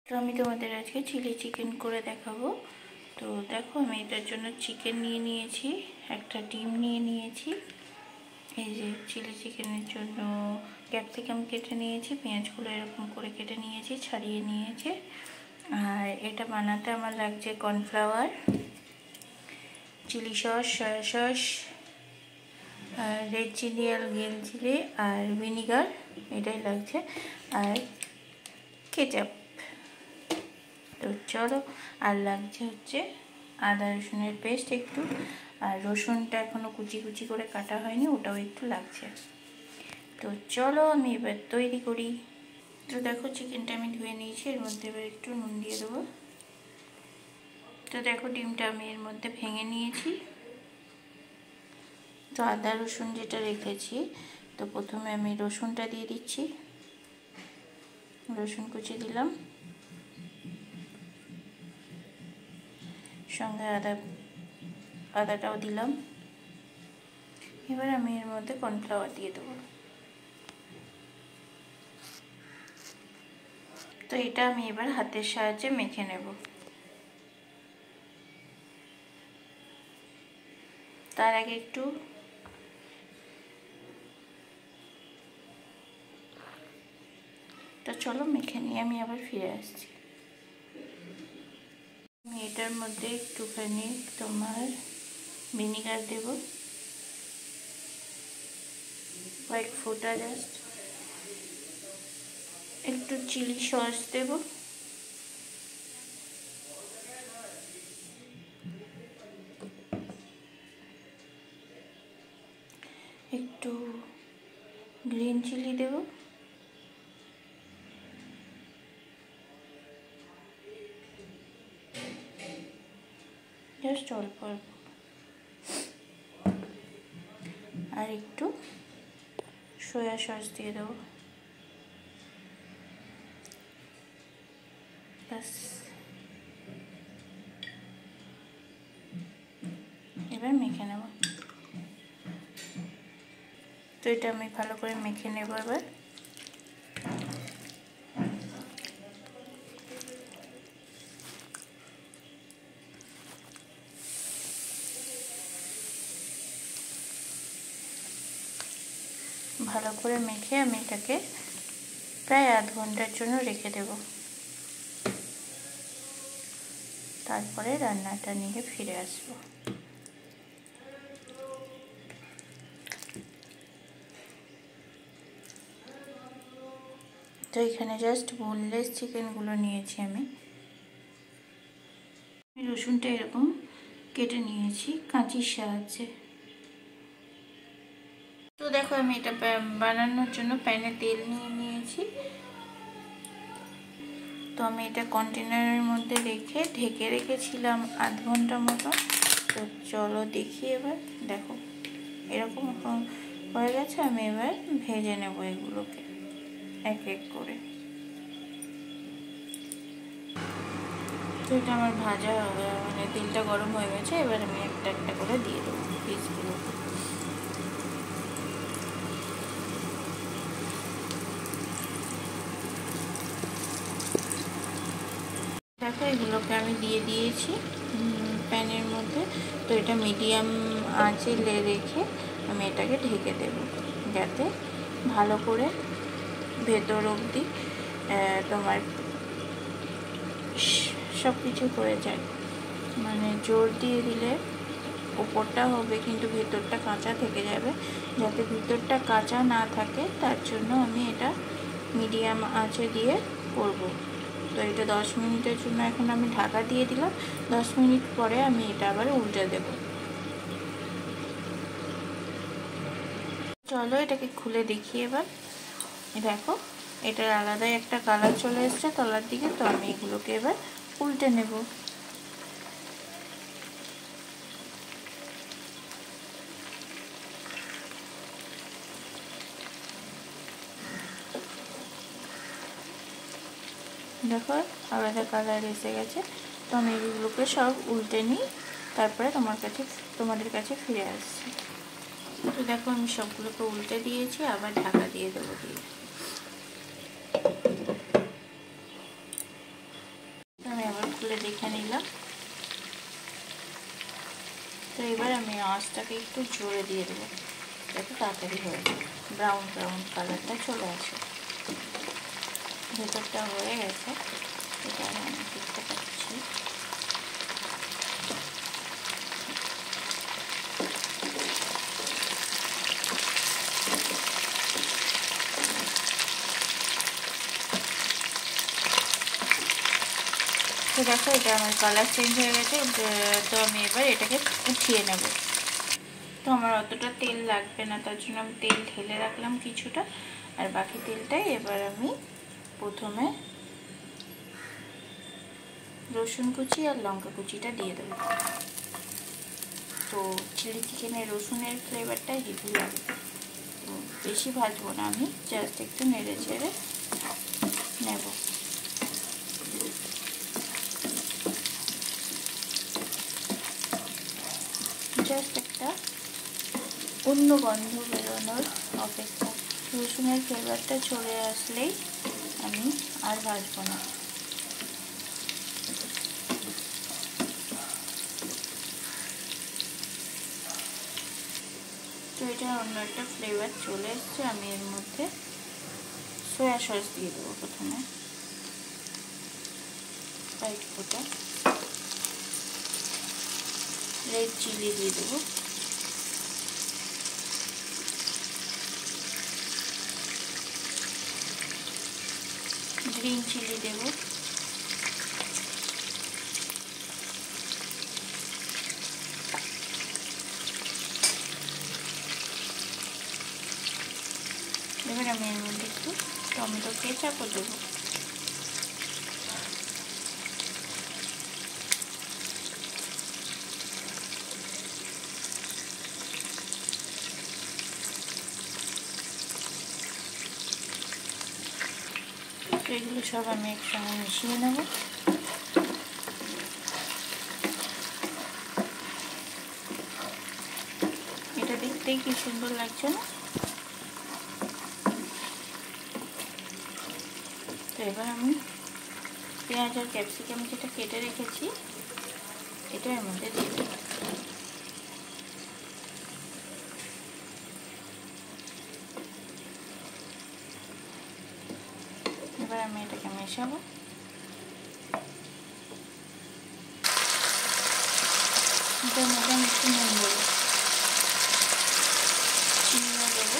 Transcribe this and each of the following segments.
তো আমি তোমাদের আজকে চিলি চিকেন করে দেখাবো। তো দেখো আমি এটার জন্য চিকেন নিয়ে নিয়েছি, একটা ডিম নিয়ে নিয়েছি, এই যে চিলি চিকেনের জন্য ক্যাপসিকাম কেটে নিয়েছি, পেঁয়াজগুলো এরকম করে কেটে নিয়েছি, ছাড়িয়ে নিয়েছি। আর এটা বানাতে আমার লাগছে cornflour, chilli sauce, soya sauce, red chilli আর গ্রিন চিলি আর ভিনিগার, এটাই লাগছে, আর কেচাপ। তো চলো, আর লাগছে হচ্ছে আদা রসুনের পেস্ট একটু, আর রসুনটা এখনও কুচি কুচি করে কাটা হয়নি, ওটাও একটু লাগছে। তো চলো আমি এবার তৈরি করি। তো দেখো চিকেনটা আমি ধুয়ে নিয়েছি, এর মধ্যে এবার একটু নুন দিয়ে দেবো। তো দেখো ডিমটা আমি এর মধ্যে ভেঙে নিয়েছি। তো আদা রসুন যেটা রেখেছি, তো প্রথমে আমি রসুনটা দিয়ে দিচ্ছি, রসুন কুচি দিলাম, সঙ্গে আদাটাও দিলাম। এবার আমি এর মধ্যে কর্নফ্লাওয়ার দিয়ে দেবো। তো এটা আমি এবার হাতের সাহায্যে মেখে নেব। তার আগে একটু তো চলো মেখে নিয়ে আমি আবার ফিরে আসছি। আমি এটার মধ্যে একটুখানি তোমার ভিনিগার দেব, কয়েক ফোঁটা জাস্ট, একটু চিলি সস দেব, একটু গ্রিন চিলি দেব, জাস্ট অল্প অল্প, আর একটু সয়া সস দিয়ে দেবো, ব্যাস। এবার মেখে নেব। তো এটা আমি ভালো করে মেখে নেব এবার। ভালো করে মেখে আমি এটাকে প্রায় আধ ঘন্টার জন্য রেখে দেব, তারপরে রান্নাটা নিয়ে ফিরে আসব। তো এখানে জাস্ট বোনলেস চিকেনগুলো নিয়েছি আমি। রসুনটা এরকম কেটে নিয়েছি কাঁচির সাহায্যে। তো দেখো আমি এটা বানানোর জন্য প্যানে তেল নিয়ে নিয়েছি। তো আমি এটা কন্টেনারের মধ্যে রেখে ঢেকে রেখেছিলাম আধ ঘন্টা মতো। তো চলো দেখি এবার, দেখো এরকম হয়ে গেছে। আমি এবার ভেজে নেব এগুলোকে এক এক করে। তো এটা আমার ভাজা মানে তেলটা গরম হয়ে গেছে, এবার আমি একটা একটা করে দিয়ে দেবো পিসগুলো। দেখো এগুলোকে আমি দিয়ে দিয়েছি প্যানের মধ্যে। তো এটা মিডিয়াম আঁচে রেখে আমি এটাকে ঢেকে দেব, যাতে ভালো করে ভেতর অবধি তোমার সব কিছু হয়ে যায়। মানে জোর দিয়ে দিলে ওপরটা হবে কিন্তু ভেতরটা কাঁচা থেকে যাবে। যাতে ভিতরটা কাঁচা না থাকে তার জন্য আমি এটা মিডিয়াম আঁচে দিয়ে করব। তো এটা 10 মিনিটের জন্য এখন আমি ঢাকা দিয়ে দিলাম। 10 মিনিট পরে আমি এটা আবার উল্টে দেব। চলো এটাকে খুলে দেখি এবার। দেখো এটার আলাদাই একটা কালার চলে এসছে তলার দিকে। তো আমি এগুলোকে এবার উল্টে নেব। দেখো আলাদা কালার এসে গেছে। তো আমি এগুলোকে সব উল্টে নিই, তারপরে তোমাদের কাছে ফিরে আসছি। তো দেখো আমি সবগুলোকে উল্টে দিয়েছি, আবার ঢাকা দিয়ে দেবো দিয়ে। করে দেখে নিলাম। তো এবার আমি আঁচটাকে একটু জোরে দিয়ে দেবো যাতে তাড়াতাড়ি হয়ে যায়, ব্রাউন ব্রাউন কালারটা চলে আসে। ভেতরটা হয়ে গেছে, এটা আমি দেখতে পাচ্ছি। তো দেখো এটা আমার কালার চেঞ্জ হয়ে গেছে। তো আমি এবার এটাকে উঠিয়ে নেব। তো আমার অতটা তেল লাগবে না, তার জন্য আমি তেল ঢেলে রাখলাম কিছুটা, আর বাকি তেলটাই এবার আমি প্রথমে রসুন কুচি আর লঙ্কা কুচিটা দিয়ে দেবো। তো চিলি চিকেনের রসুনের ফ্লেভারটা হেভি লাগবে। তো বেশি ভাজবো না, আমি জাস্ট একটু নেড়ে চেড়ে নেব। জাস্ট একটা অন্য গন্ধ বেরোনোর অপেক্ষা। রসুনের ফ্লেভারটা চলে আসলেই আমি আর ভাজবো না। তো এটা অন্য একটা ফ্লেভার চলে এসছে। আমি এর মধ্যে সয়া সস দিয়ে দেবো প্রথমে, হোয়াইট ফোটা রেড চিলি দিয়ে দেবো, গ্রিন চিলি দেবো, এবার আমি এর মধ্যে একটু টমেটো কেচাপও দেবো। এগুলো সব আমি একসঙ্গে মিশিয়ে নেব। এটা দেখতেই কি সুন্দর লাগছে না? তো এবার আমি পেঁয়াজ আর ক্যাপসিকাম যেটা কেটে রেখেছি এটা এর মধ্যে দিয়ে দেব। এবার আমি এটাকে মেশাবো। এটার মধ্যে আমি একটু নুন দেবো, চিনিও দেবো।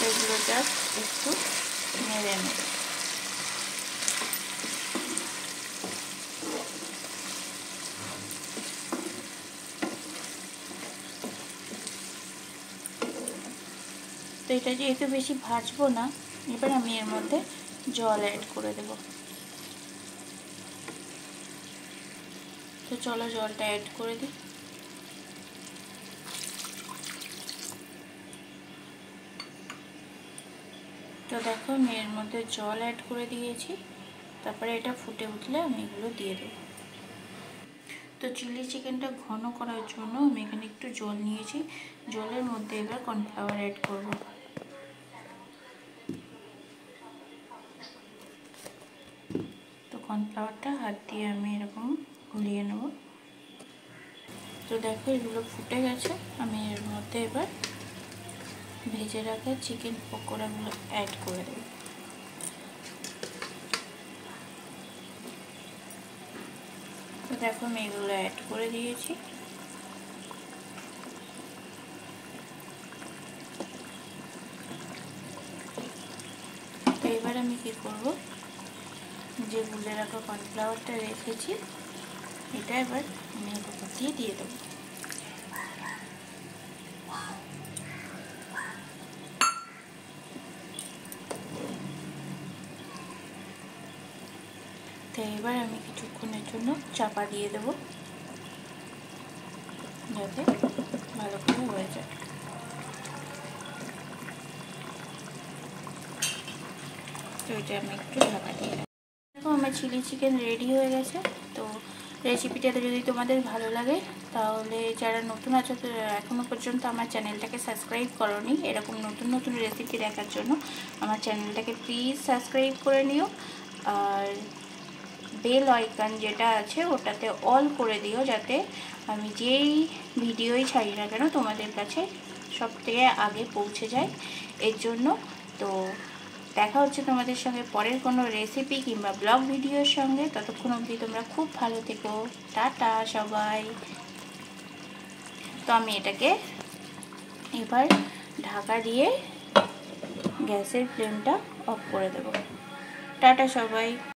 এগুলো জাস্ট একটু নেড়ে নেব। তো এটা যেহেতু বেশি ভাজবো না, এবার আমি এর মধ্যে জল অ্যাড করে দেব। তো চলো জলটা অ্যাড করে দিই। তো দেখো আমি এর মধ্যে জল অ্যাড করে দিয়েছি। তারপরে এটা ফুটে উঠলে আমি এগুলো দিয়ে দেবো। তো চিলি চিকেনটা ঘন করার জন্য আমি এখানে একটু জল নিয়েছি। জলের মধ্যে এবার কর্নফ্লাওয়ার অ্যাড করব। তো কর্নফ্লাওয়ারটা হাত দিয়ে আমি এরকম গুলিয়ে নেব। তো দেখো এগুলো ফুটে গেছে। আমি এর মধ্যে এবার ভেজে রাখা চিকেন পকোড়াগুলো অ্যাড করে দেব। তো দেখো আমি এগুলো অ্যাড করে দিয়েছি। তো এবার আমি কি করব, যে গুলে রাখা কর্নফ্লাওয়ারটা রেখেছি এটা এবার আমি এর উপর দিয়ে দেবো। তো এবার আমি কিছুক্ষণের জন্য চাপা দিয়ে দেবো যাতে ভালো করে হয়ে যায়। তো এটা আমি একটু ঢাকা দিয়ে রাখবো। দেখো আমার চিলি চিকেন রেডি হয়ে গেছে। তো রেসিপিটাতে যদি তোমাদের ভালো লাগে তাহলে যারা নতুন আছো তো এখনও পর্যন্ত আমার চ্যানেলটাকে সাবস্ক্রাইব করোনি, এরকম নতুন নতুন রেসিপি দেখার জন্য আমার চ্যানেলটাকে প্লিজ সাবস্ক্রাইব করে নিও। আর বেল আইকন যেটা আছে ওটাতে অল করে দিও, যাতে আমি যেই ভিডিওই ছাড়ি না কেন তোমাদের কাছে সবথেকে আগে পৌঁছে যায় এর জন্য। তো দেখা হচ্ছে তোমাদের সঙ্গে পরের কোনো রেসিপি কিংবা ব্লগ ভিডিওর সঙ্গে। ততক্ষণ অবধি তোমরা খুব ভালো থেকো। টাটা সবাই। তো আমি এটাকে এবার ঢাকা দিয়ে গ্যাসের ফ্লেমটা অফ করে দেবো। টাটা সবাই।